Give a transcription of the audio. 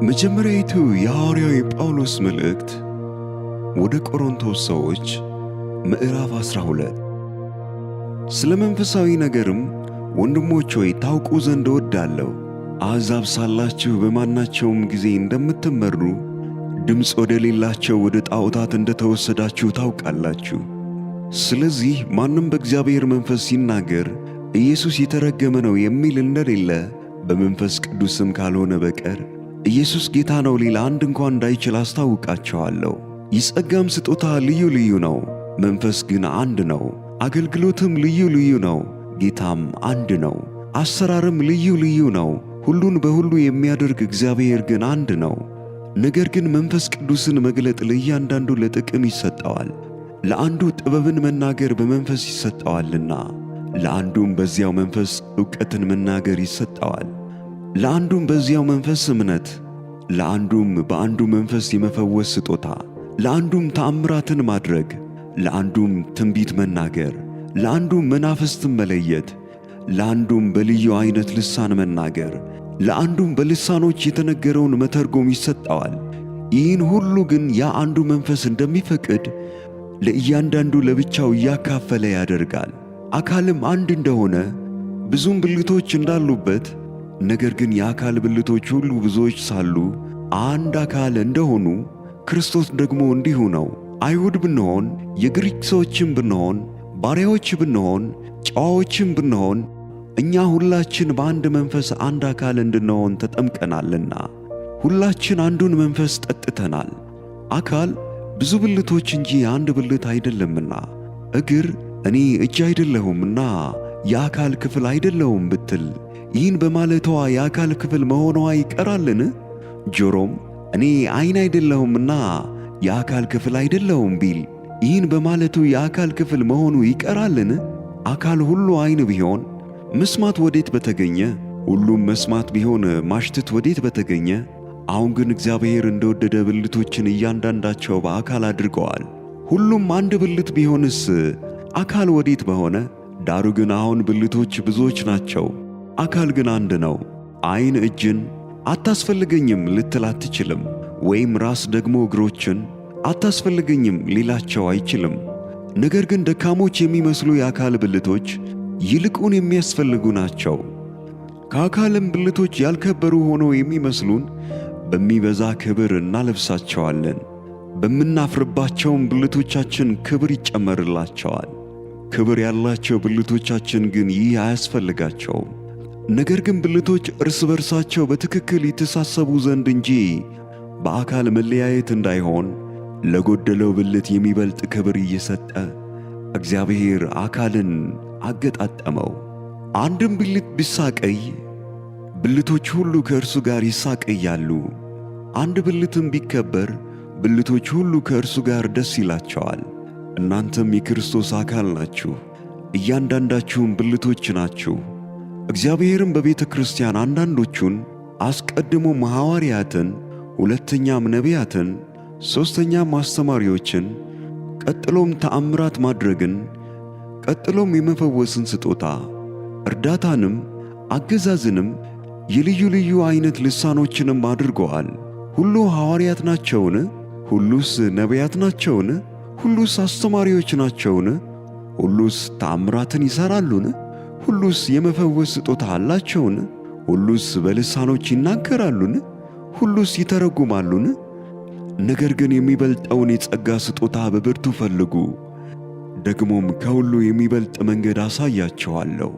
መጀመሪያዊቱ የሐዋርያው የጳውሎስ መልእክት ወደ ቆሮንቶስ ሰዎች ምዕራፍ 12። ስለ መንፈሳዊ ነገርም ወንድሞች ሆይ ታውቁ ዘንድ እወዳለሁ። አሕዛብ ሳላችሁ በማናቸውም ጊዜ እንደምትመሩ ድምፅ ወደሌላቸው ወደ ጣዖታት እንደተወሰዳችሁ ታውቃላችሁ። ስለዚህ ማንም በእግዚአብሔር መንፈስ ሲናገር ኢየሱስ የተረገመ ነው የሚል እንደሌለ በመንፈስ ቅዱስም ካልሆነ በቀር ኢየሱስ ጌታ ነው ሊል አንድ እንኳን እንዳይችል አስታውቃቸዋለሁ። የጸጋም ስጦታ ልዩ ልዩ ነው፣ መንፈስ ግን አንድ ነው። አገልግሎትም ልዩ ልዩ ነው፣ ጌታም አንድ ነው። አሰራርም ልዩ ልዩ ነው፣ ሁሉን በሁሉ የሚያደርግ እግዚአብሔር ግን አንድ ነው። ነገር ግን መንፈስ ቅዱስን መግለጥ ለእያንዳንዱ ለጥቅም ይሰጠዋል። ለአንዱ ጥበብን መናገር በመንፈስ ይሰጠዋልና፣ ለአንዱም በዚያው መንፈስ ዕውቀትን መናገር ይሰጠዋል። ለአንዱም በዚያው መንፈስ እምነት፣ ለአንዱም በአንዱ መንፈስ የመፈወስ ስጦታ፣ ለአንዱም ተአምራትን ማድረግ፣ ለአንዱም ትንቢት መናገር፣ ለአንዱም መናፍስትን መለየት፣ ለአንዱም በልዩ ዓይነት ልሳን መናገር፣ ለአንዱም በልሳኖች የተነገረውን መተርጎም ይሰጠዋል። ይህን ሁሉ ግን ያ አንዱ መንፈስ እንደሚፈቅድ ለእያንዳንዱ ለብቻው እያካፈለ ያደርጋል። አካልም አንድ እንደሆነ ብዙም ብልቶች እንዳሉበት፣ ነገር ግን የአካል ብልቶች ሁሉ ብዙዎች ሳሉ አንድ አካል እንደሆኑ ክርስቶስ ደግሞ እንዲሁ ነው። አይሁድ ብንሆን፣ የግሪክ ሰዎችም ብንሆን፣ ባሪያዎች ብንሆን፣ ጨዋዎችም ብንሆን እኛ ሁላችን በአንድ መንፈስ አንድ አካል እንድንሆን ተጠምቀናልና ሁላችን አንዱን መንፈስ ጠጥተናል። አካል ብዙ ብልቶች እንጂ አንድ ብልት አይደለምና፣ እግር እኔ እጅ አይደለሁምና የአካል ክፍል አይደለሁም ብትል ይህን በማለቷ የአካል ክፍል መሆኗ ይቀራልን? ጆሮም እኔ ዓይን አይደለሁምና የአካል ክፍል አይደለሁም ቢል ይህን በማለቱ የአካል ክፍል መሆኑ ይቀራልን? አካል ሁሉ ዓይን ቢሆን መስማት ወዴት በተገኘ? ሁሉም መስማት ቢሆን ማሽተት ወዴት በተገኘ? አሁን ግን እግዚአብሔር እንደወደደ ብልቶችን እያንዳንዳቸው በአካል አድርገዋል። ሁሉም አንድ ብልት ቢሆንስ አካል ወዴት በሆነ? ዳሩ ግን አሁን ብልቶች ብዙዎች ናቸው፣ አካል ግን አንድ ነው። ዓይን እጅን አታስፈልገኝም ልትል አትችልም፣ ወይም ራስ ደግሞ እግሮችን አታስፈልገኝም ሊላቸው አይችልም። ነገር ግን ደካሞች የሚመስሉ የአካል ብልቶች ይልቁን የሚያስፈልጉ ናቸው። ከአካልም ብልቶች ያልከበሩ ሆነው የሚመስሉን በሚበዛ ክብር እናለብሳቸዋለን፣ በምናፍርባቸውም ብልቶቻችን ክብር ይጨመርላቸዋል። ክብር ያላቸው ብልቶቻችን ግን ይህ አያስፈልጋቸውም። ነገር ግን ብልቶች እርስ በርሳቸው በትክክል ይተሳሰቡ ዘንድ እንጂ በአካል መለያየት እንዳይሆን ለጎደለው ብልት የሚበልጥ ክብር እየሰጠ እግዚአብሔር አካልን አገጣጠመው። አንድም ብልት ቢሳቀይ ብልቶች ሁሉ ከእርሱ ጋር ይሳቀያሉ። አንድ ብልትም ቢከበር ብልቶች ሁሉ ከእርሱ ጋር ደስ ይላቸዋል። እናንተም የክርስቶስ አካል ናችሁ፣ እያንዳንዳችሁም ብልቶች ናችሁ። እግዚአብሔርም በቤተ ክርስቲያን አንዳንዶቹን አስቀድሞም ሐዋርያትን፣ ሁለተኛም ነቢያትን፣ ሦስተኛም አስተማሪዎችን፣ ቀጥሎም ተአምራት ማድረግን፣ ቀጥሎም የመፈወስን ስጦታ፣ እርዳታንም፣ አገዛዝንም፣ የልዩ ልዩ ዓይነት ልሳኖችንም አድርገዋል። ሁሉ ሐዋርያት ናቸውን? ሁሉስ ነቢያት ናቸውን? ሁሉስ አስተማሪዎች ናቸውን? ሁሉስ ተአምራትን ይሠራሉን? ሁሉስ የመፈወስ ስጦታ አላቸውን? ሁሉስ በልሳኖች ይናገራሉን? ሁሉስ ይተረጉማሉን? ነገር ግን የሚበልጠውን የጸጋ ስጦታ በብርቱ ፈልጉ፣ ደግሞም ከሁሉ የሚበልጥ መንገድ አሳያችኋለሁ።